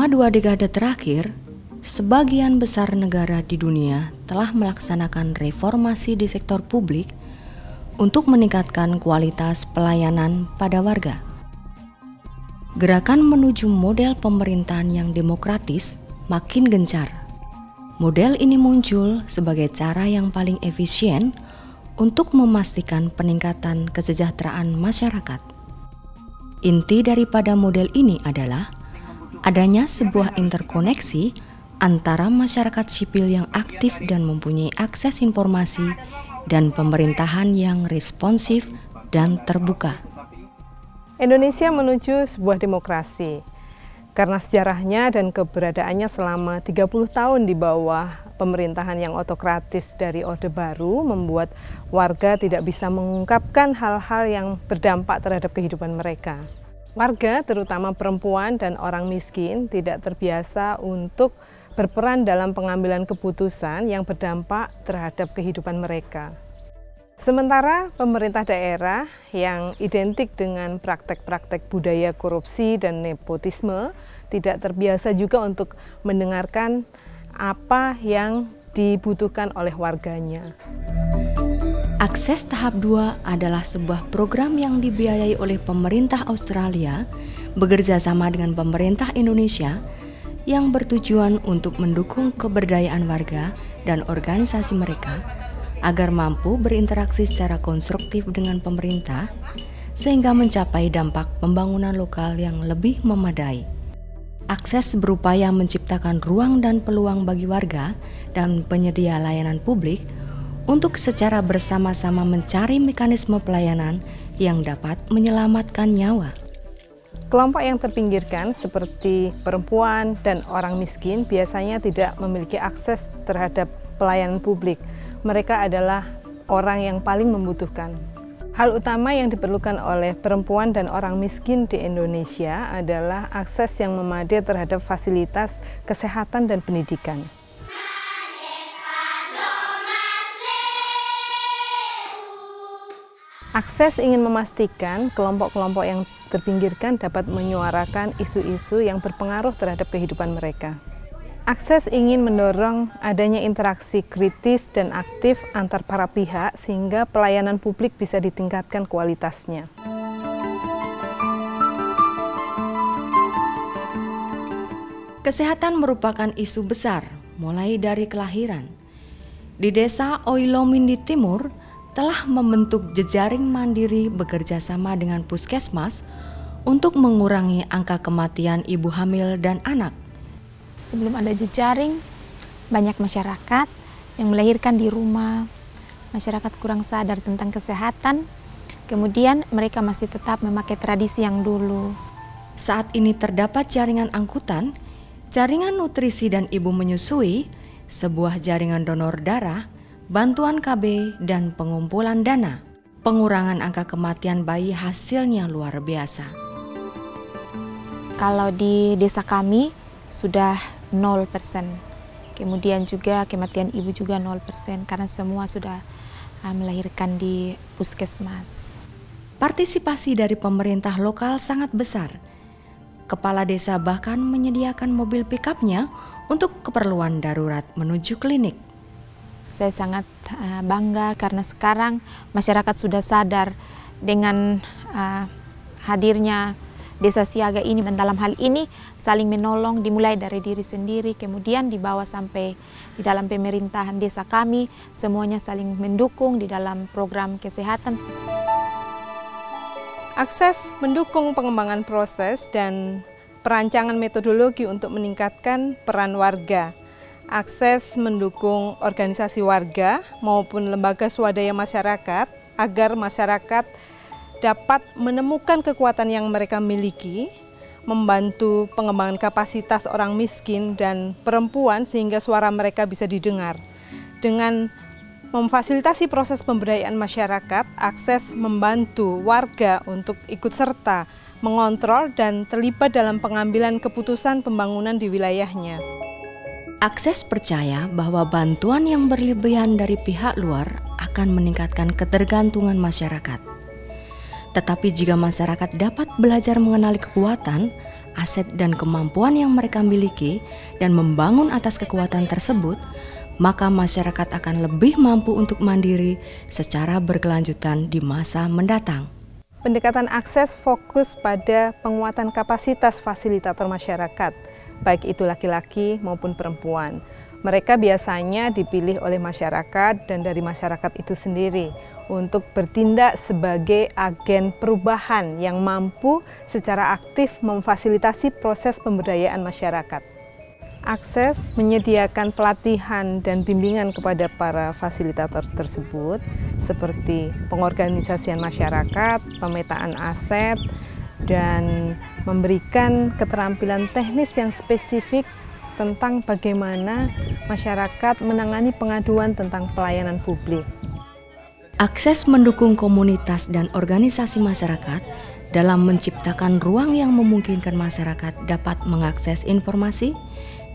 Selama 2 dekade terakhir, sebagian besar negara di dunia telah melaksanakan reformasi di sektor publik untuk meningkatkan kualitas pelayanan pada warga. Gerakan menuju model pemerintahan yang demokratis makin gencar. Model ini muncul sebagai cara yang paling efisien untuk memastikan peningkatan kesejahteraan masyarakat. Inti daripada model ini adalah adanya sebuah interkoneksi antara masyarakat sipil yang aktif dan mempunyai akses informasi dan pemerintahan yang responsif dan terbuka. Indonesia menuju sebuah demokrasi karena sejarahnya dan keberadaannya selama 30 tahun di bawah pemerintahan yang otokratis dari Orde Baru membuat warga tidak bisa mengungkapkan hal-hal yang berdampak terhadap kehidupan mereka. Warga, terutama perempuan dan orang miskin, tidak terbiasa untuk berperan dalam pengambilan keputusan yang berdampak terhadap kehidupan mereka. Sementara pemerintah daerah yang identik dengan praktek-praktek budaya korupsi dan nepotisme tidak terbiasa juga untuk mendengarkan apa yang dibutuhkan oleh warganya. Akses tahap 2 adalah sebuah program yang dibiayai oleh pemerintah Australia bekerja sama dengan pemerintah Indonesia yang bertujuan untuk mendukung keberdayaan warga dan organisasi mereka agar mampu berinteraksi secara konstruktif dengan pemerintah sehingga mencapai dampak pembangunan lokal yang lebih memadai. Akses berupaya menciptakan ruang dan peluang bagi warga dan penyedia layanan publik untuk secara bersama-sama mencari mekanisme pelayanan yang dapat menyelamatkan nyawa. Kelompok yang terpinggirkan seperti perempuan dan orang miskin biasanya tidak memiliki akses terhadap pelayanan publik. Mereka adalah orang yang paling membutuhkan. Hal utama yang diperlukan oleh perempuan dan orang miskin di Indonesia adalah akses yang memadai terhadap fasilitas kesehatan dan pendidikan. Akses ingin memastikan kelompok-kelompok yang terpinggirkan dapat menyuarakan isu-isu yang berpengaruh terhadap kehidupan mereka. Akses ingin mendorong adanya interaksi kritis dan aktif antar para pihak sehingga pelayanan publik bisa ditingkatkan kualitasnya. Kesehatan merupakan isu besar mulai dari kelahiran. Di desa Oilomindi Timur telah membentuk jejaring mandiri bekerja sama dengan puskesmas untuk mengurangi angka kematian ibu hamil dan anak. Sebelum ada jejaring, banyak masyarakat yang melahirkan di rumah, masyarakat kurang sadar tentang kesehatan, kemudian mereka masih tetap memakai tradisi yang dulu. Saat ini terdapat jaringan angkutan, jaringan nutrisi dan ibu menyusui, sebuah jaringan donor darah, bantuan KB, dan pengumpulan dana. Pengurangan angka kematian bayi hasilnya luar biasa. Kalau di desa kami sudah 0%. Kemudian juga kematian ibu juga 0% karena semua sudah melahirkan di puskesmas. Partisipasi dari pemerintah lokal sangat besar. Kepala desa bahkan menyediakan mobil pick-up-nya untuk keperluan darurat menuju klinik. Saya sangat bangga karena sekarang masyarakat sudah sadar dengan hadirnya desa siaga ini, dan dalam hal ini saling menolong dimulai dari diri sendiri, kemudian dibawa sampai di dalam pemerintahan desa kami, semuanya saling mendukung di dalam program kesehatan. Akses mendukung pengembangan proses dan perancangan metodologi untuk meningkatkan peran warga. Akses mendukung organisasi warga maupun lembaga swadaya masyarakat agar masyarakat dapat menemukan kekuatan yang mereka miliki, membantu pengembangan kapasitas orang miskin dan perempuan sehingga suara mereka bisa didengar. Dengan memfasilitasi proses pemberdayaan masyarakat, akses membantu warga untuk ikut serta, mengontrol dan terlibat dalam pengambilan keputusan pembangunan di wilayahnya. Akses percaya bahwa bantuan yang berlebihan dari pihak luar akan meningkatkan ketergantungan masyarakat. Tetapi jika masyarakat dapat belajar mengenali kekuatan, aset dan kemampuan yang mereka miliki dan membangun atas kekuatan tersebut, maka masyarakat akan lebih mampu untuk mandiri secara berkelanjutan di masa mendatang. Pendekatan akses fokus pada penguatan kapasitas fasilitator masyarakat, baik itu laki-laki maupun perempuan. Mereka biasanya dipilih oleh masyarakat dan dari masyarakat itu sendiri untuk bertindak sebagai agen perubahan yang mampu secara aktif memfasilitasi proses pemberdayaan masyarakat. Akses menyediakan pelatihan dan bimbingan kepada para fasilitator tersebut seperti pengorganisasian masyarakat, pemetaan aset, dan memberikan keterampilan teknis yang spesifik tentang bagaimana masyarakat menangani pengaduan tentang pelayanan publik. Akses mendukung komunitas dan organisasi masyarakat dalam menciptakan ruang yang memungkinkan masyarakat dapat mengakses informasi,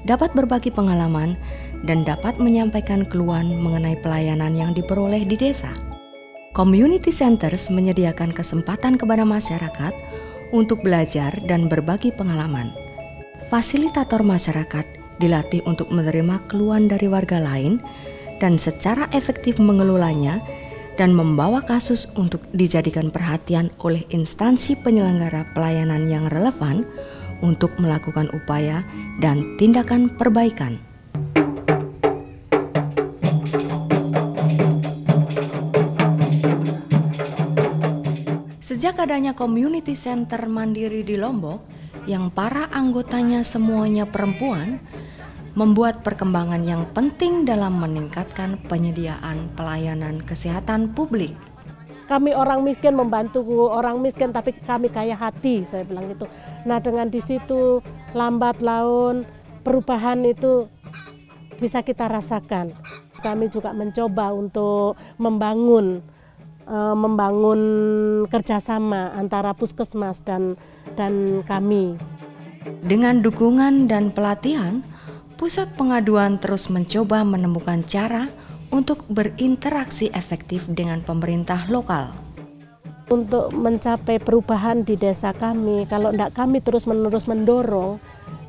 dapat berbagi pengalaman, dan dapat menyampaikan keluhan mengenai pelayanan yang diperoleh di desa. Community Centers menyediakan kesempatan kepada masyarakat untuk belajar dan berbagi pengalaman. Fasilitator masyarakat dilatih untuk menerima keluhan dari warga lain dan secara efektif mengelolanya dan membawa kasus untuk dijadikan perhatian oleh instansi penyelenggara pelayanan yang relevan untuk melakukan upaya dan tindakan perbaikan. Sejak adanya community center mandiri di Lombok, yang para anggotanya semuanya perempuan, membuat perkembangan yang penting dalam meningkatkan penyediaan pelayanan kesehatan publik. Kami orang miskin membantu orang miskin, tapi kami kaya hati, saya bilang gitu. Nah, dengan di situ lambat laun perubahan itu bisa kita rasakan. Kami juga mencoba untuk membangun kerjasama antara puskesmas dan kami. Dengan dukungan dan pelatihan, Pusat Pengaduan terus mencoba menemukan cara untuk berinteraksi efektif dengan pemerintah lokal. Untuk mencapai perubahan di desa kami, kalau tidak kami terus-menerus mendorong,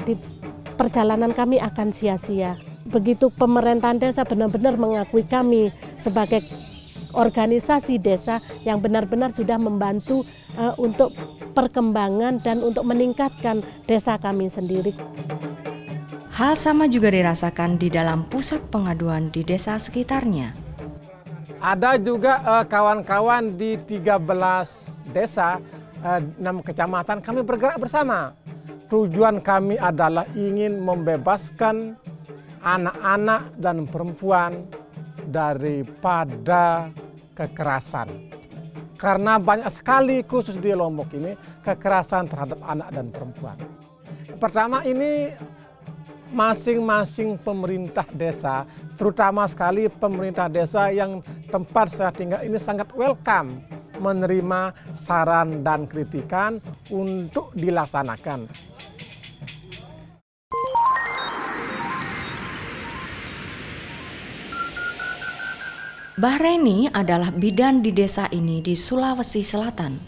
di perjalanan kami akan sia-sia. Begitu pemerintahan desa benar-benar mengakui kami sebagai organisasi desa yang benar-benar sudah membantu untuk perkembangan dan untuk meningkatkan desa kami sendiri. Hal sama juga dirasakan di dalam pusat pengaduan di desa sekitarnya. Ada juga kawan-kawan di 13 desa, 6 kecamatan kami bergerak bersama. Tujuan kami adalah ingin membebaskan anak-anak dan perempuan daripada kekerasan. Karena banyak sekali khusus di Lombok ini kekerasan terhadap anak dan perempuan. Pertama ini masing-masing pemerintah desa, terutama sekali pemerintah desa yang tempat saya tinggal ini sangat welcome menerima saran dan kritikan untuk dilaksanakan. Bahraini adalah bidan di desa ini di Sulawesi Selatan,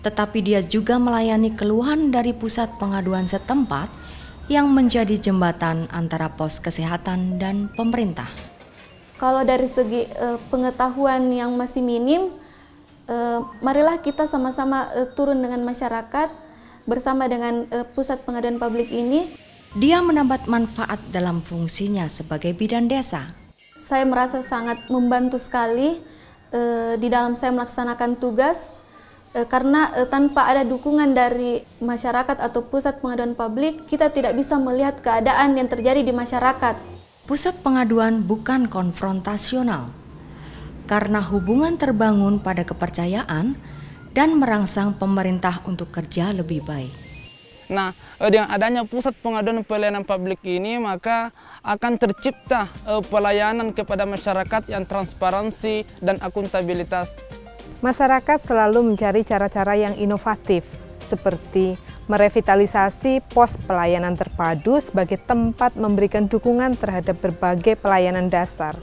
tetapi dia juga melayani keluhan dari pusat pengaduan setempat yang menjadi jembatan antara pos kesehatan dan pemerintah. Kalau dari segi pengetahuan yang masih minim, marilah kita sama-sama turun dengan masyarakat bersama dengan pusat pengaduan publik ini. Dia mendapat manfaat dalam fungsinya sebagai bidan desa. Saya merasa sangat membantu sekali di dalam saya melaksanakan tugas. Karena tanpa ada dukungan dari masyarakat atau pusat pengaduan publik, kita tidak bisa melihat keadaan yang terjadi di masyarakat. Pusat pengaduan bukan konfrontasional, karena hubungan terbangun pada kepercayaan dan merangsang pemerintah untuk kerja lebih baik. Nah, dengan adanya pusat pengaduan pelayanan publik ini, maka akan tercipta pelayanan kepada masyarakat yang transparansi dan akuntabilitas. Masyarakat selalu mencari cara-cara yang inovatif, seperti merevitalisasi pos pelayanan terpadu sebagai tempat memberikan dukungan terhadap berbagai pelayanan dasar.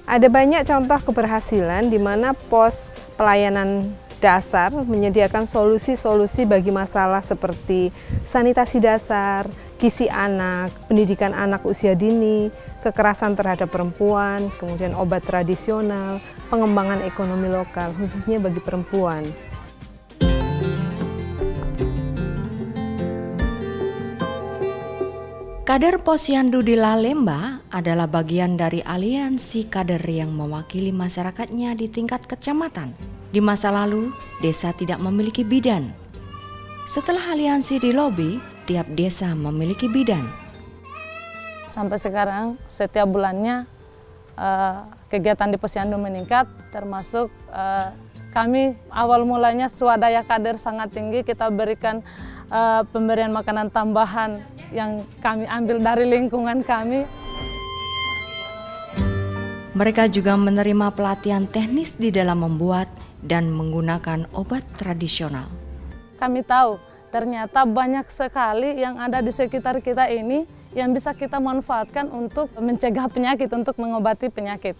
Ada banyak contoh keberhasilan di mana pos pelayanan dasar menyediakan solusi-solusi bagi masalah seperti sanitasi dasar, gizi anak, pendidikan anak usia dini, kekerasan terhadap perempuan, kemudian obat tradisional, pengembangan ekonomi lokal, khususnya bagi perempuan. Kader Posyandu di Lalemba adalah bagian dari aliansi kader yang mewakili masyarakatnya di tingkat kecamatan. Di masa lalu, desa tidak memiliki bidan. Setelah aliansi dilobi, tiap desa memiliki bidan. Sampai sekarang, setiap bulannya kegiatan di Posyandu meningkat, termasuk kami awal mulanya swadaya kader sangat tinggi, kita berikan pemberian makanan tambahan yang kami ambil dari lingkungan kami. Mereka juga menerima pelatihan teknis di dalam membuat dan menggunakan obat tradisional. Kami tahu ternyata banyak sekali yang ada di sekitar kita ini yang bisa kita manfaatkan untuk mencegah penyakit, untuk mengobati penyakit.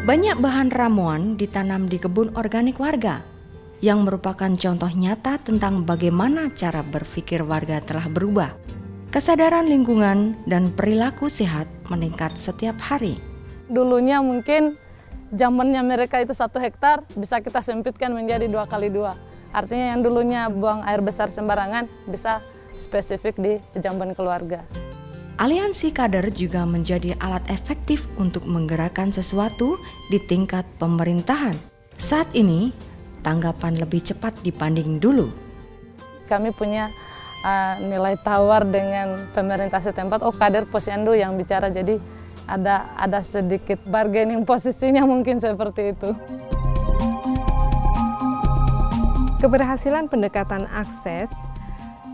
Banyak bahan ramuan ditanam di kebun organik warga, yang merupakan contoh nyata tentang bagaimana cara berpikir warga telah berubah. Kesadaran lingkungan dan perilaku sehat meningkat setiap hari. Dulunya mungkin zamannya mereka itu 1 hektar bisa kita sempitkan menjadi 2x2. Artinya yang dulunya buang air besar sembarangan bisa spesifik di jamban keluarga. Aliansi kader juga menjadi alat efektif untuk menggerakkan sesuatu di tingkat pemerintahan. Saat ini, tanggapan lebih cepat dibanding dulu. Kami punya nilai tawar dengan pemerintah setempat, kader Posyandu yang bicara, jadi ada sedikit bargaining posisinya mungkin seperti itu. Keberhasilan pendekatan akses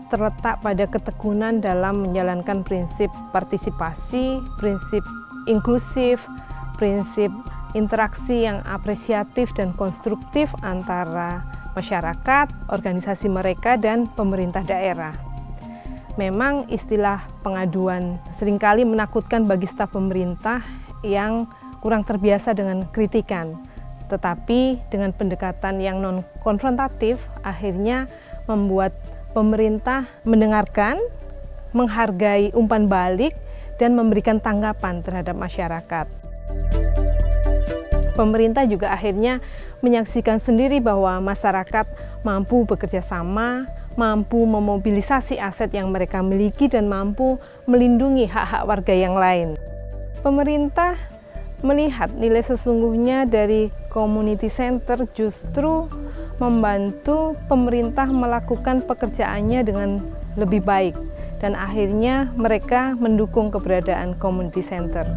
terletak pada ketekunan dalam menjalankan prinsip partisipasi, prinsip inklusif, prinsip interaksi yang apresiatif dan konstruktif antara masyarakat, organisasi mereka, dan pemerintah daerah. Memang istilah pengaduan seringkali menakutkan bagi staf pemerintah yang kurang terbiasa dengan kritikan. Tetapi dengan pendekatan yang non-konfrontatif, akhirnya membuat pemerintah mendengarkan, menghargai umpan balik, dan memberikan tanggapan terhadap masyarakat. Pemerintah juga akhirnya menyaksikan sendiri bahwa masyarakat mampu bekerja sama, mampu memobilisasi aset yang mereka miliki, dan mampu melindungi hak-hak warga yang lain. Pemerintah melihat nilai sesungguhnya dari community center justru membantu pemerintah melakukan pekerjaannya dengan lebih baik, dan akhirnya mereka mendukung keberadaan community center.